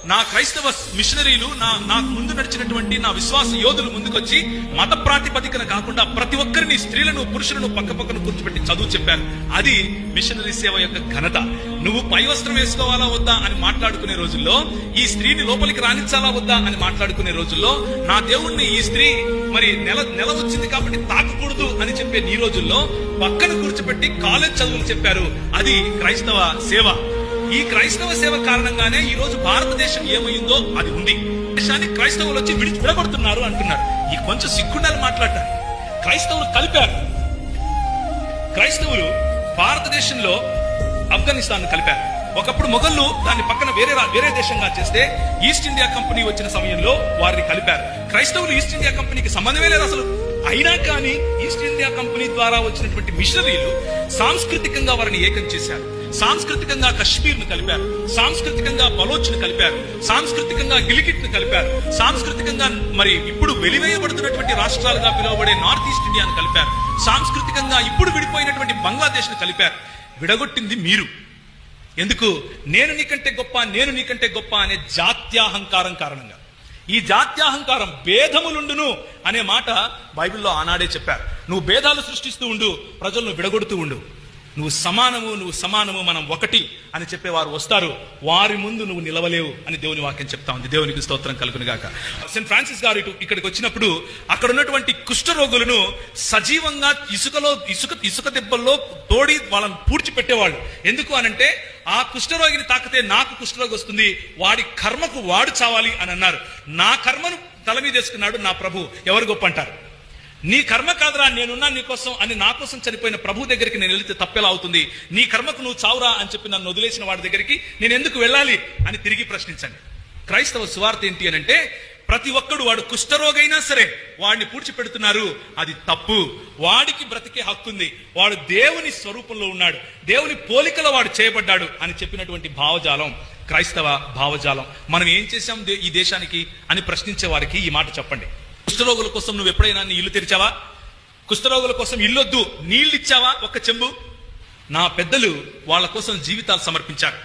నా క్రైస్తవ మిషనరీలు నాకు ముందు నడిచినటువంటి నా విశ్వాస యోధులు ముందుకొచ్చి మత ప్రాతిపదికన కాకుండా ప్రతి ఒక్కరిని, స్త్రీలను పురుషులను పక్కపక్కన కూర్చోబెట్టి చదువు చెప్పారు. అది మిషనరీ సేవ యొక్క ఘనత. నువ్వు పై వస్త్రం వేసుకోవాలా వద్దా అని మాట్లాడుకునే రోజుల్లో, ఈ స్త్రీని లోపలికి రాణించాలా వద్దా అని మాట్లాడుకునే రోజుల్లో, నా దేవుణ్ణి ఈ స్త్రీ మరి నెల వచ్చింది కాబట్టి తాకకూడదు అని చెప్పే నీ రోజుల్లో పక్కన కూర్చోబెట్టి కాలేజ్ చదువులు చెప్పారు. అది క్రైస్తవ సేవ. ఈ క్రైస్తవ సేవ కారణంగానే ఈ రోజు భారతదేశం ఏమైందో అది ఉంది. దేశాన్ని క్రైస్తవులు వచ్చి విడగొడుతున్నారు అంటున్నారు. ఈ కొంచెం సిగ్గుండాలి మాట్లాడటారు. క్రైస్తవులు కలిపారు. క్రైస్తవులు భారతదేశంలో ఆఫ్ఘనిస్తాన్ కలిపారు. ఒకప్పుడు మొఘళ్ళు దాన్ని పక్కన వేరే దేశంగా చేస్తే ఈస్ట్ ఇండియా కంపెనీ వచ్చిన సమయంలో వారిని కలిపారు. క్రైస్తవులు ఈస్ట్ ఇండియా కంపెనీకి సంబంధమే లేదు అసలు. అయినా కానీ ఈస్ట్ ఇండియా కంపెనీ ద్వారా వచ్చినటువంటి మిషనరీలు సాంస్కృతికంగా వారిని ఏకం చేశారు. సాంస్కృతికంగా కశ్మీర్ ను కలిపారు, సాంస్కృతికంగా బలోచ్ ను కలిపారు, సాంస్కృతికంగా గిలిగిట్ ను కలిపారు, సాంస్కృతికంగా మరి ఇప్పుడు వెలివేయబడుతున్నటువంటి రాష్ట్రాలుగా పిలువబడే నార్త్ ఈస్ట్ ఇండియాను కలిపారు, సాంస్కృతికంగా ఇప్పుడు విడిపోయినటువంటి బంగ్లాదేశ్ ను కలిపారు. విడగొట్టింది మీరు. ఎందుకు? నేను నీకంటే గొప్ప అనే జాత్యాహంకారం కారణంగా. ఈ జాత్యాహంకారం భేదములుండును అనే మాట బైబిల్లో ఆనాడే చెప్పారు. నువ్వు భేదాలు సృష్టిస్తూ ఉండు, ప్రజలను విడగొడుతూ ఉండు. నువ్వు సమానము, మనం ఒకటి అని చెప్పేవారు వస్తారు. వారి ముందు నువ్వు నిలవలేవు అని దేవుని వాక్యం చెప్తా ఉంది. దేవునికి స్తోత్రం కలుగును గాక. సెయింట్ ఫ్రాన్సిస్ గారు ఇక్కడికి వచ్చినప్పుడు అక్కడ ఉన్నటువంటి కుష్ఠరోగులను సజీవంగా ఇసుక దెబ్బల్లో తోడి వాళ్ళని పూడ్చిపెట్టేవాళ్ళు. ఎందుకు అనంటే ఆ కుష్ఠరోగిని తాకితే నాకు కుష్ఠరోగి వస్తుంది, వాడి కర్మకు వాడు చావాలి అని అన్నారు. నా కర్మను తల మీద వేసుకున్నాడు నా ప్రభు. ఎవరు గొప్ప అంటారు? నీ కర్మ కాదురా, నేనున్నా నీ కోసం అని నా కోసం చనిపోయిన ప్రభు దగ్గరికి నేను వెళితే తప్పేలా అవుతుంది? నీ కర్మకు నువ్వు చావురా అని చెప్పి నన్ను వదిలేసిన వాడి దగ్గరికి నేను ఎందుకు వెళ్ళాలి అని తిరిగి ప్రశ్నించండి. క్రైస్తవ సువార్త ఏంటి అని అంటే, ప్రతి ఒక్కడు వాడు కుష్ఠరోగైనా సరే వాడిని పూడ్చిపెడుతున్నారు. అది తప్పు. వాడికి బ్రతికే హక్కు ఉంది. వాడు దేవుని స్వరూపంలో ఉన్నాడు, దేవుని పోలికలో వాడు చేయబడ్డాడు అని చెప్పినటువంటి భావజాలం క్రైస్తవ భావజాలం. మనం ఏం చేశాం ఈ దేశానికి అని ప్రశ్నించే వారికి ఈ మాట చెప్పండి. కుష్ఠరోగుల కోసం నువ్వు ఎప్పుడైనా నీ ఇల్లు తెరిచావా? కుష్ఠరోగుల కోసం ఇల్లొద్దు, నీళ్ళు ఇచ్చావా? ఒక్క చెంబు. నా పెద్దలు వాళ్ళ కోసం జీవితాలు సమర్పించారు.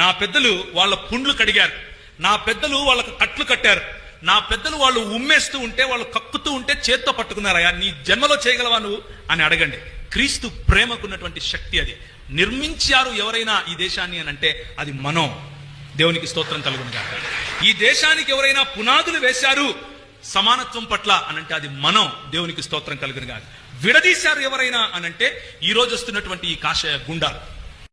నా పెద్దలు వాళ్ళ పుండ్లు కడిగారు. నా పెద్దలు వాళ్ళకు కట్లు కట్టారు. నా పెద్దలు వాళ్ళు ఉమ్మేస్తూ ఉంటే, వాళ్ళు కక్కుతూ ఉంటే చేత్తో పట్టుకున్నారయ్యా, నీ జన్మలో చేయగలవా నువ్వు అని అడగండి. క్రీస్తు ప్రేమకున్నటువంటి శక్తి అది. నిర్మించారు ఎవరైనా ఈ దేశాన్ని అని అంటే అది మనం. దేవునికి స్తోత్రం కలుగును గాక. ఈ దేశానికి ఎవరైనా పునాదులు వేశారు సమానత్వం పట్ల అనంటే అది మనం. దేవునికి స్తోత్రం కలుగును గాక. విడదీశారు ఎవరైనా అనంటే ఈ రోజు వస్తున్నటువంటి ఈ కాషాయ గుండాలు.